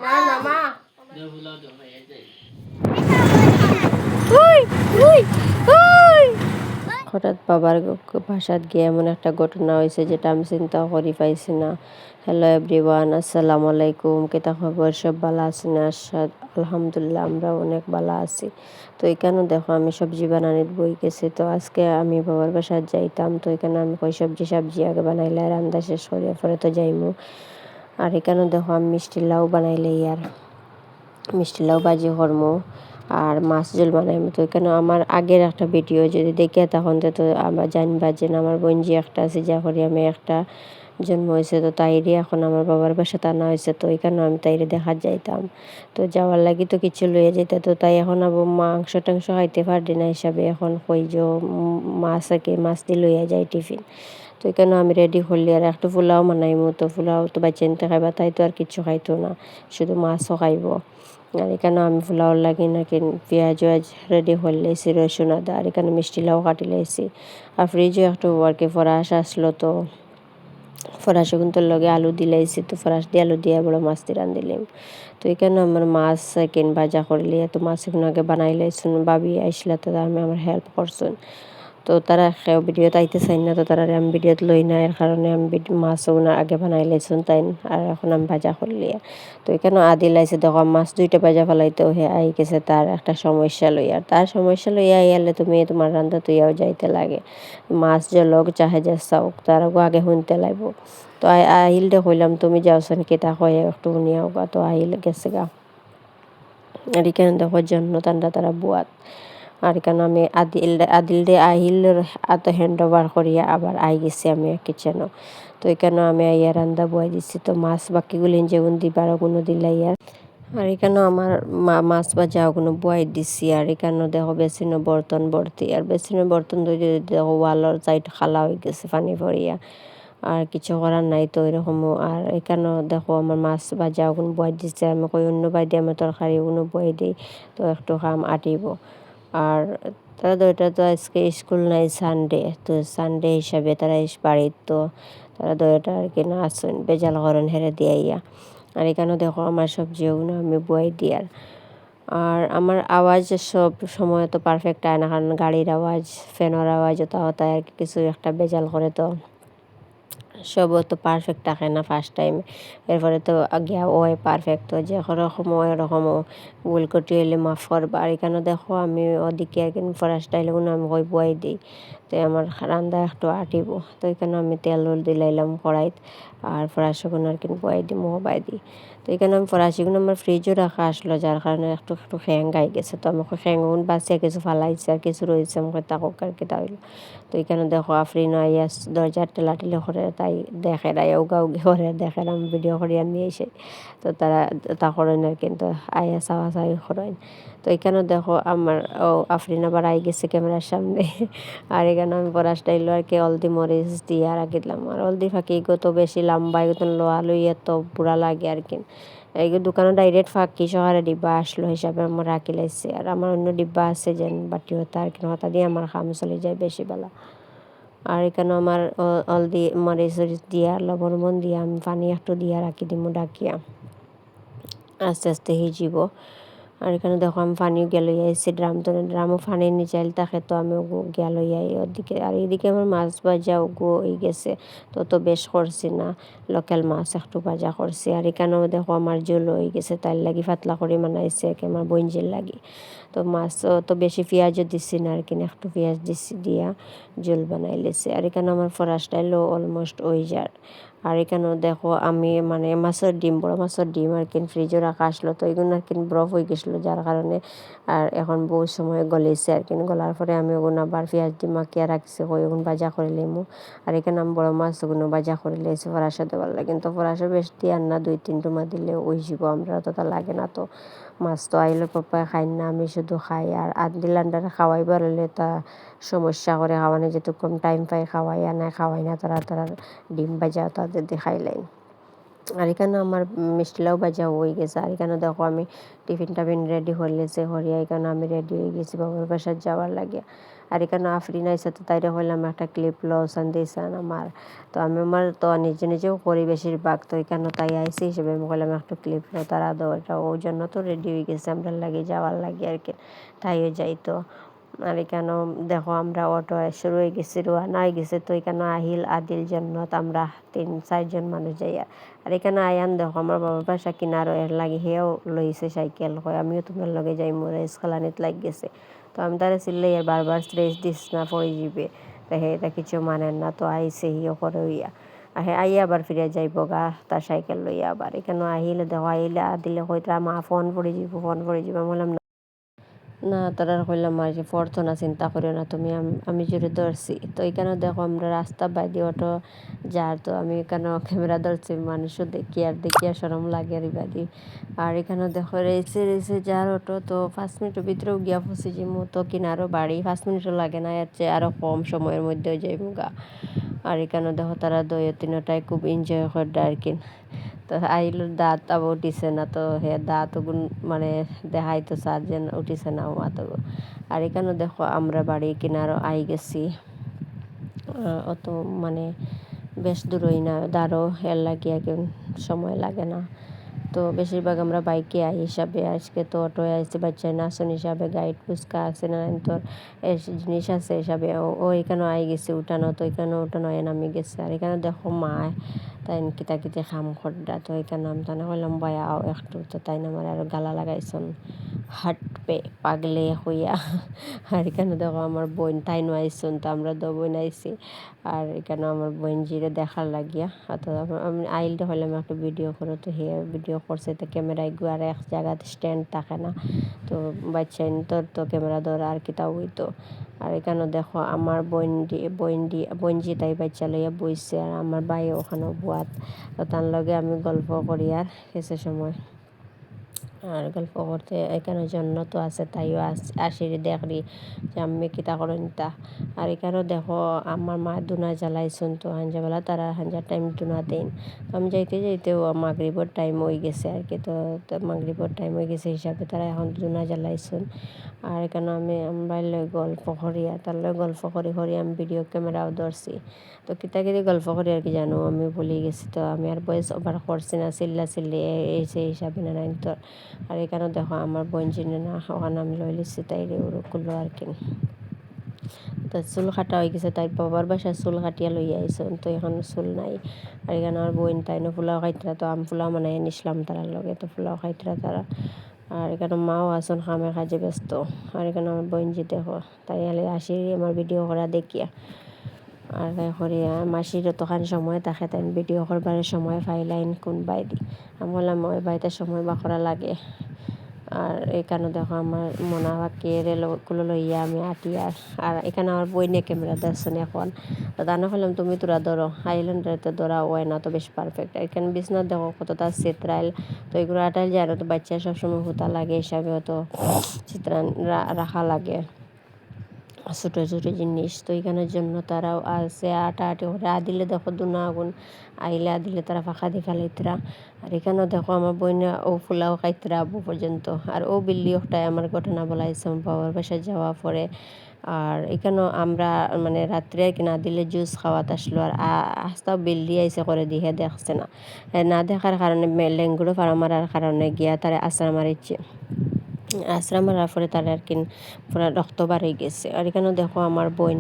মা না মা হঠাৎ বাবার বাসাত গিয়ে এমন একটা ঘটনা হয়েছে যেটা আমি চিন্তা করি পাইছি না। হ্যালো এভরিওয়ান, আসসালামু আলাইকুম। কেতা খবর? সব ভালো আছি না? আলহামদুলিল্লাহ আমরা অনেক ভালো আছি। তো এখানে দেখো আমি সবজি বানানির বই গেছি। তো আজকে আমি বাবার বাসায় যাইতাম। তো এখানে আমি কই সবজি আগে বানাইলে রান্না শেষ করি, পরে তো যাইমু। আর এখানে দেখো আমি মিষ্টি লাউ বানাইলে মিষ্টি লাউ ভাজি করমু আর মাছ ঝোল বানাইমু। তো এখানে আমার আগের একটা ভিডিও যদি দেখে তখন তো আমার জানবা যে আমার বোনজি একটা আছে যা করি আমি একটা জন্ম হয়েছে। তো তাইরে এখন আমার বাবার বাসা টানা হয়েছে। তো এখানে আমি তাইরে দেখা যাইতাম। তো যাওয়ার লাগি তো কিছু লইয়া যেতে। তো তাই এখন আবার মাংস টাংস খাইতে পারছি না হিসাবে এখন কই যে মাছ দিয়ে লইয়া যাই টিফিন। তো এখানে আমি রেডি করলি আর একটু পোলাও বানাইমু। তো পোলাও তো বাচ্চা নিতে খাইবা, তাই তো আর কিছু খাইতো না, শুধু মাছও খাইব। আর এখানে আমি পোলাওর লাগি নাকি পেঁয়াজ রেডি করে লাইছি, রসুন আদা। আর এখানে মিষ্টি লাউ কাটি লাইছি। আর ফ্রিজে একটু আর কি ফরাস আসলো, তো ফরাস কিন্তু লগে আলু দিলাইছি। তো ফরাস দিয়ে আলু দিয়ে বড় মাছ দিয়ে রান্ধিলাম। তো এখানে আমার মাছ ভাজা করলি। তো মাছ এখানে আগে বানাই লাইছুন, ভাবি আইসলা তো আমি আমার হেল্প করছুন। তো তারা কেউ ভিডিওতে আইতে চাই না, তো তারা আমি ভিডিওতে লই না, এর কারণে আমি মাছও না আগে বানাই লাইছুন তাই। আর এখন আমি ভাজা করলি। তো এখানে আদি লাইছে দেখো মাছ দুইটা ভাজা ফেলাইতেও হে আই গেছে তার একটা সমস্যা লইয়া। তার সমস্যা লইয়া আইয়ালে তুমি তোমার রান্না তুইয়াও যাইতে লাগে। মাছ যে লোক চাহে যে চাওক তার আগে শুনতে লাগব। তো আহিল দে কইলাম তুমি যাওছেন কেতা কয়ে একটু শুনিয়াও গা। তো আহিল গেছে গা। আর এখানে দেখো জন্য তারা বুয়াত। আর এখানে আমি আদিল দে আহিল এত হ্যান্ড ওভার করিয়া আবার আই গেছি আমি কিচেনও। তো এখানে আমি আইয়া রান্দা বয়াই দিচ্ছি। তো মাছ বাকিগুলি যেগুন দিবার ওগুলো দিলাইয়া। আর এখানেও আমার মাছ ভাজা ওগুলো বয়াই দিচ্ছি। আর এখানেও দেখো বেসিনো বর্তন ভর্তি। আর বেসিনো বর্তন ধরে দেখো ওয়ালের সাইড খালা হয়ে গেছে পানি ভরিয়া। আর কিছু করার নাই তো এরকমও। আর এখানেও দেখো আমার মাছ ভাজা ওগুলো বয়াই দিচ্ছে। আমি কই অন্য বাই দিয়ে আমি তরকারি ওগুলো বয়াই দিই, তো একটু খাম আটিব। আর তারা দুইটা তো আজকে স্কুল নাই, সানডে। তো সানডে হিসাবে তারা বাড়ির, তো তারা দুইটা আর কি না আসুন বেজাল করেন হেরে দিয়াইয়া। আর এখানেও দেখো আমার সবজি ওগুলো আমি বয়াই দিই। আর আমার আওয়াজ সব সময় তো পারফেক্ট আয় না, কারণ গাড়ির আওয়াজ, ফ্যানের আওয়াজ তাও তাই আর কিছু একটা বেজাল করে। তো সবও তো পারফেক্ট থাকে না ফার্স্ট টাইম, এরপরে তো গিয়া ওই পারফেক্ট। তো যে রকম এরকমও ভুল করতে হইলে মাফ করবা। আর এখানে দেখো আমি ওদিকে আর কি ফার্স্ট টাইমগুলো আমি কই বয়াই দিই, তো আমার রান্দা একটু আটিব। তো এখানে আমি তেল দিলাইলাম কড়াইত। আর ফরাসিগুলো আর কি বয়াই দিই, মোবাই দিই। তো এখানে আমি ফরাসিগুলো আমার ফ্রিজও রাখা আসলো, যার কারণে একটু খ্যাং গাই গেছে। তো আমাকে খ্যাংগুন বাঁচিয়ে কিছু ফালাইছে আর কিছু রয়েছে আমাকে তাকক আর কি তাইল। তো এখানে দেখো আফরিন আইয়া দরজার টেলাটেলি করে, তাই দেখে আইয়া উগি করে দেখে আমি ভিডিও করিয়া নিয়ে এসে। তো তারা তা করেন আর কিন্তু আইয়া চাওয়া করেন। তো এখানে দেখো আমার আফরিন আবার আই গেছে ক্যামেরার সামনে। আর এখানে আমি পরা স্টাইল আর কি হলদি মরিচ দিয়ে রাখিলাম। আর হলদি ফাঁকি তো বেশি লম্বা এগুলো লোয়া লইয়া তো বুড়া লাগে আর কি। এই দোকানে ডাইরেক্ট ফাঁকি শহরে ডিব্বা আসলো হিসাবে আমার রাখি লাইছে। আর আমার অন্য ডিব্বা আছে যেন বাটি হতা আর কি, হতা দিয়ে আমার খাম চলে যায় বেশি বেলা। আর এখানে আমার হলদি মরিচ দিয়া লবণ দিয়া আমি পানি একটু দিয়া রাখি দিমু ডাকিয়া, আস্তে আস্তে হিজিব। আর এখানে দেখো আমি পানিও গেলইয়া এসেছি ড্রামও পানির নিচে থাকে। তো আমি ওগু গেলইয়া ওদিকে। আর এইদিকে আমার মাছ ভাজা ওগু হয়ে গেছে। তো বেশ করছি না, লোকাল মাছ একটু ভাজা করছি। আর এখানেও দেখো আমার ঝোল হয়ে গেছে, তার লাগি পাতলা করে বানাইছে আর কি আমার বোনজির লাগি। তো মাছও তো বেশি পেঁয়াজও দিচ্ছি না আর কি, একটু পেঁয়াজ দিচ্ছি দিয়া ঝোল বানাই লেছে। আর এখানে আমার ফরাস স্টাইলও অলমোস্ট হয়ে যায়। আর এখানেও দেখো আমি মানে বড় মাছের ডিম আর কি ফ্রিজে রাখা আসলো। তো এগুলো আর কি বরফ হয়ে গেছিলো, যার কারণে আর এখন বহু সময় গলেছে আর কি। গলার পরে আমি ওগুলো আবার পেঁয়াজ দিয়ে মাখিয়ে রাখছি, ওগুলো ভাজা করে লিমু। আর এখানে আমি বড় মাছ ওগুলো ভাজা করে লিয়েছি ফরাসা দেওয়ার লাগে। কিন্তু ফরাসা বেশ দিয়ে আর না 2-3 টুমা দিলে ওই যাব, আমরা অতটা লাগে না। তো মাছ তো আইলে পাপায় খাই না, আমি শুধু খাই। আর আদিল আন্ডারে খাওয়াই বেরোলে তা সমস্যা করে, খাওয়ানো যেটুকু টাইম পাই খাওয়াই, আর না খাওয়াই না তারা ডিম ভাজা তাদের দিয়ে খাইলাই। আর এখানে আমার মিষ্টিলাও ভাজা হয়ে গেছে। আর এখানে দেখো আমি টিফিন রেডি হইলেছে হরিয়া এখানে আমি রেডি হয়ে গেছি বাবার বাসায় যাওয়ার লাগে। আর এখানে আফরিন আইসা তো তাইরে হইলাম একটা ক্লিপ লসান দিয়েছেন আমার। তো আমি আমার তো নিজেও করি বেশিরভাগ, তো এখানে তাই আইসি হিসেবে আমি বললাম একটা ক্লিপ লো তারা দো, এটা ওই জন্য তো রেডি হয়ে গেছে আমরা লাগে যাওয়ার লাগে আর কি, তাইও যাইতো। আর এখানেও দেখো আমরা অটো শুরু হয়ে গেছি, রোয়ানা হয়ে গেছে। তো এখানে আহিল আদিল জন্নত আমরা 3-4 জন মানুষ যাই। আর এখানে আয়ান দেখো আমার বাবার বাসা কিনারো এর লাগে হেও লইছে সাইকেল, হয় আমিও তোমার লগে যাই মোরে স্খালানিত লাগ গেছে। তো আমি তারা চিল্লাই আর বারবার স্ট্রেস দিস না পড়ে যাবে, তো হে এটা কিছু মানেন না। তো আইসে হিও করে হইয়া আইয়া আবার ফিরে যাইব গা তার সাইকেল লইয়া। আবার এখানে আহিলে দেখো আইলে দিলে হয়তো মা ফোন পড়ে যাব ফোন পড়ে যাব। আমি বললাম না, তারা কইলাম আর কি পড়তো না, চিন্তা করিও না তুমি, আমি জোরে ধরছি। তো এখানে দেখো আমরা রাস্তা বাইরে অটো যার, তো আমি এখানে ক্যামেরা ধরছি, মানুষও দেখি আর সরম লাগে আর বাড়ি। আর এখানে দেখো রেসে যার অটো, তো 5 মিনিটের ভিতরেও গিয়া পৌঁছে যাবো। তো কিনারও বাড়ি 5 মিনিটও লাগে না, এর চেয়ে আরও কম সময়ের মধ্যে যাইব গা। আর এখানে দেখো তারা দই তিনটাই খুব এনজয় করে আর কি। তো আইলুর দাঁত আবার উঠিছে না, তো হে দাঁত ওগুন মানে দেখাই তো সার্জেন উঠিছে না মাতো। আর এখানে দেখো আমরা বাড়ি কিনারও আই গেছি, অত মানে বেশ দূরই না, দাঁড়ো এর লাগিয়া কেউ সময় লাগে না। তো বেশিরভাগ আমরা বাইকে আই হিসাবে, আজকে তো অটোয় আইসি বাচ্চায় নাচন হিসাবে, গাইড ফুচকা আছে না তোর এর জিনিস আছে হিসাবে ও এখানেও আই গেছে উঠানো। তো এখানে উঠানো নামি গেছে। আর এখানে দেখো মা তাই কিতা খাম খড্ডা, তো এখানে আমি তাই বললাম ভাই আও একটু, তো তাই না আমার আরও গালা লাগাইছন হাঁটবে পাগলে হইয়া। আর এখানে দেখো আমার বোন তাই আইসুন, তো আমরা দো বোন আইসি। আর এখানে আমার বোন জিরে দেখার লাগিয়া, তো আমি আইলটা হইলাম একটা ভিডিও করো, তো হে ভিডিও করছে। তো ক্যামেরায় আর এক জায়গাতে স্ট্যান্ড থাকে না, তো বাচ্চা তোর তো ক্যামেরা ধরা আর কি তা হইতো। আর এখানে দেখো আমার বইনজি তাই বাচ্চা লইয়া বইছে, আর আমার ভাই ওখানে বুয়াত, তো তার লগে আমি গল্প করি আর কিছু সময়। আর গল্প করতে এখানে জন্য তো আছে, তাইও আসিরি দেখরি যে আমি কিতা করেন তা। আর এখানেও দেখো আমার মা দুনা জ্বালাইছুন, তো হাঞ্জাবেলা তারা হাঞ্জার টাইম দুনা দেন। তো আমি যাইতেও মাগরিবর টাইম হয়ে গেছে আর কি। তো মাগরিবর টাইম হয়ে গেছে হিসাবে তারা এখন দুনা জ্বালাইছুন। আর এখানে আমরা গল্প করি, আর তার গল্প করি আমি ভিডিও ক্যামেরাও ধরছি। তো কিতাকিরি গল্প করি আর কি জানো আমি ভুলে গেছি। তো আমি আর ভয়েস ওভার করছি না, চিল্লি এই সেই হিসাবে না নাই তো। আর এখানে দেখো আমার বোন চিনে না ওখানে আমি লই লিছি তাইরে ওরগুলো আর কি। তো চুল কাটা হয়ে গেছে, তাই বাবার বাসায় চুল কাটিয়া লইয়া আইসন, তো এখন চুল নাই। আর এখানে আমার বোন তাই না পোলাও খাইতরা, তো আমি পোলাও মানে নিসলাম তারার লগে, তো পোলাও খাইতরা তারা। আর এখানে মাও আসুন খামে কাজে ব্যস্ত। আর এখানে আমার বোন যে দেখো তাই আসি আমার ভিডিও করা দেখিয়া। আর করিয়া মাসিরও তখন সময় থাকে, তাই ভিডিও করবার সময় ফাইলাইন কোন বাইদি আমি বললাম ওই বাড়িতে সময় বা করা লাগে। আর এখানে দেখো আমার মনা বাকি রেলগুলো লইয়া আমি আটি। আর এখানে আমার বইনে ক্যামেরা দর্শন এখন, তো দানা হলাম তুমি তোরা ধরো আইল্যান্ডারে ধরা হয় না তো বেশ পারফেক্ট। এখানে বিছনাথ দেখো কতটা চিত্রাইল, তো এগুলো আটাইল যায় না, তো বাচ্চা সবসময় হুতা লাগে হিসাবে তো চিত্রান রাখা লাগে ছোটো ছোটো জিনিস। তো এখানের জন্য তারাও আছে আটি করে আদিলে দেখো দুনা আগুন আইলে আদিলে তারা ফাঁকা দেখা লইতরা। আর এখানেও দেখো আমার বইনা ও ফুলাও খাইতরা আবু পর্যন্ত। আর ও বিল্লি ওটাই আমার ঘটনা বলাইছে বাবার বাসায় যাওয়া পরে। আর এখানেও আমরা মানে রাত্রে আর কি না দিলে জুস খাওয়াতে আসলো, আর আস্তাও বিল্লি আইসে করে দিয়ে দেখছে না, না দেখার কারণে লেঙ্গুড়ো ফাড়া মারার কারণে গিয়া তারা আশ্রা মারিচ্ছে। আশ্রা মারার পরে তার আর কি পুরা রক্ত বার হয়ে গেছে। আর এখানেও দেখো আমার বোন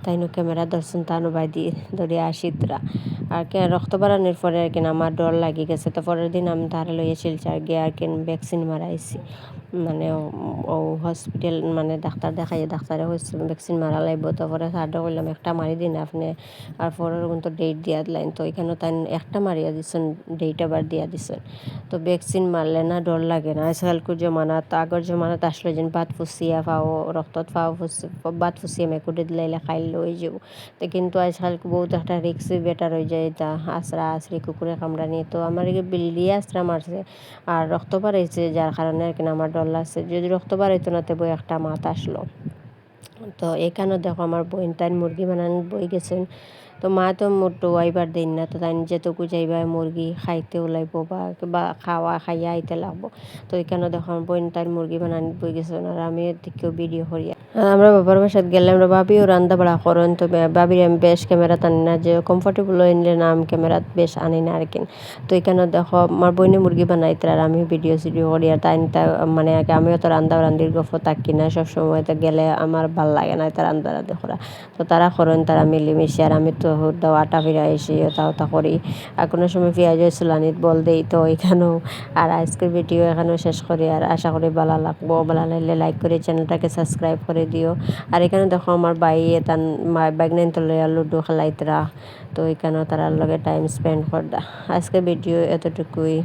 তাইনো ক্যামেরা ধরছেন তানো বাইদি ধরে আসিতরা। আর রক্ত বাড়ানোর পরে আর কি আমার ডর লাগি গেছে। তো পরের দিন আমি তারা লইয়া শিলচার গিয়ে আর কি ভ্যাকসিন মারাইছি, মানে ও হসপিটাল মানে ডাক্তার দেখাই ডাক্তারে হয়েছে ভ্যাকসিন মারা লাগবো। তারপরে সারটা করলাম একটা মারি দিন আপনি, আর পরের কিন্তু ডেট দিয়া দিলেন। তো এখানে তাই একটা মারিয়া দিচ্ছেন, ডেট আবার দিয়া দিচ্ছেন। তো ভ্যাকসিন মারলে না ডর লাগে না, আজকালকার জমানাত আগর জমানাত আসলে যেন বাত ফুসিয়া পাও রক্তত পাও বাত ফুসিয়া মেকুটে দিলাইলে খাইল লই যাও। তো কিন্তু আজকাল বহুত একটা রিক্সি বেটার হয়ে যায়, তা আশ্রা আশ্রি কুকুরে কামড়া নিয়ে। তো আমার বিল্লি আশ্রা মারছে আর রক্ত বাড়াইছে, যার কারণে আর কিনা আমার ডর লাগছে যদি রক্ত বাড়াইতো না তো বই একটা মাথা আসলো। তো এখানে দেখো আমার বোন তাই মুরগি বানান বই গেছেন, তো মা তো মোটো আইবার দিন না, তো তাই যেটুকু যাইবা মুরগি খাইতে ওলাইব বা খাওয়া খাইয়া আইতে লাগবো। তো এখানে দেখুন বোন তার মুরগি বানানি বই গেছে, আর আমি দিকেও ভিডিও করি। আমরা বাবার বাসাত গেলে আমরা ভাবিও রান্না বাড়া করেন, তো ভাবির আমি বেশ ক্যামেরা আনি না, যে কমফর্টেবল হইলে না আমি ক্যামেরা বেশ আনি না আর কি। তো এখানে দেখো আমার বইনে মুরগি বানাইতে আর আমি ভিডিও সিডিও করি, আর তাই মানে আমিও তো রান্দির গল্প থাকি না সবসময়, তো গেলে আমার ভাল লাগে না তার রান্দি করা। তো তারা করেন, তারা মিলেমিশে, আর আমি তো দাও আটা ফিরা এসে তা করি। আর কোনো সময় পেঁয়াজ চুলানিত বল দেই। তো এখানেও আর আজকের ভিডিও এখানেও শেষ করি, আর আশা করি ভালো লাগবো। ভালো লাগলে লাইক করে চ্যানেলটাকে সাবস্ক্রাইব করে দিও। আর এখানে দেখো আমার ভাই তার বাইকনাইন তলে লুডো খেলাইতরা, তো এখানেও তারার লগে টাইম স্পেন্ড করদা। আজকের ভিডিও এতটুকুই।